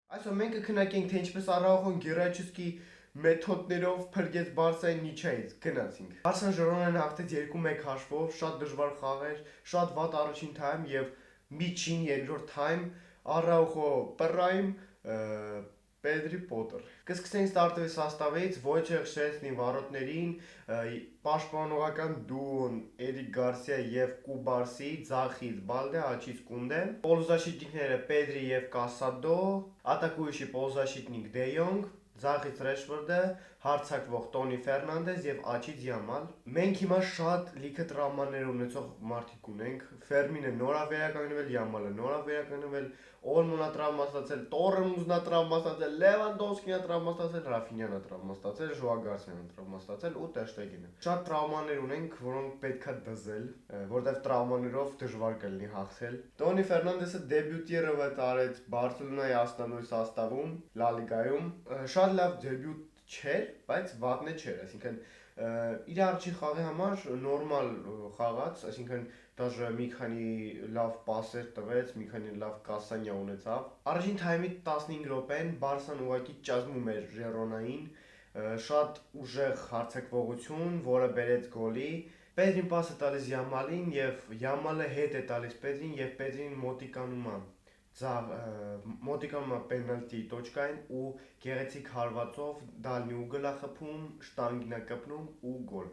Այսօր մենք կքննարկենք, թե ինչպես առավոտ գերաչիսկի մեթոդներով փրկեց Բարսային Նիչայից, գնացինք։ Բարսան Ժիրոնան հաղթեց 2-1 հաշվով, շատ դժվար խաղ էր, շատ վատ առաջին թայմ եւ միջին երկրորդ թայմ, Արաուխո Պռայմ, Պեդրի Պոտեր։ Կսկսենք ստարտովի սաստավից, Վոյչեխ Շեսնի վարոտներին, պաշտպանողական դուոն Էրիկ Գարսիա եւ Կուբարսի, ձախից Բալդե, աչից Կունդե, պոլոզաշիտիկները Պեդրի եւ Կասադո, ատակուющий պոլոզաշիտնիկ Դե Յոնգ, ձախից Ռեշվորդը, հարձակվող Տոնի Ֆերնանդես եւ աչից Յամալ։ Մենք հիմա շատ լիքը տրավմաներ ունեցող մարդիկ ունենք։ Ֆերմինը նոր է վերականգնվել, Յամալը նոր է վերականգնվել, Օլմոնը տրավմաստացել, Տորեմուզնը տրավմաստացել, Լևանդովսկին է տրավմաստացել, Ռաֆինյան է տրավմաստացել, Ժոա Գարսիան է տրավմաստացել ու Տեր Շտեգենը։ Շատ տրավմաներ ունենք, որոնք պետքա դզել, որտեղ տրավմաներով դժվար կլինի հաղթել։ Տոնի Ֆերնանդեսը դեբյուտիրը տարեց Բարսելոնայի Ասնանոյի սաստավում, Լա Լիգայում, շատ լավ դեբյուտ չէր, բայց վատն չէր, այսինքն իր առաջին խաղի համար նորմալ խաղաց, այսինքն դաժե մի քանի լավ պասեր տվեց, մի քանի լավ կասանյա ունեցավ։ Առաջին թայմի 15 րոպեն Բարսան ուղղակի ճազմում էր Ժիրոնային, շատ ուժեղ հարձակվողություն, որը բերեց գոլի։ Պեդրին պաս է տալիս Յամալին եւ Յամալը հետ է տալիս Պեդրին եւ Պեդրին մոտիկանում է պենալտի տոճկային ու գեղեցիկ հարվածով դալնի ուգլ է խփում, շտանգին է կպնում ու գոլ։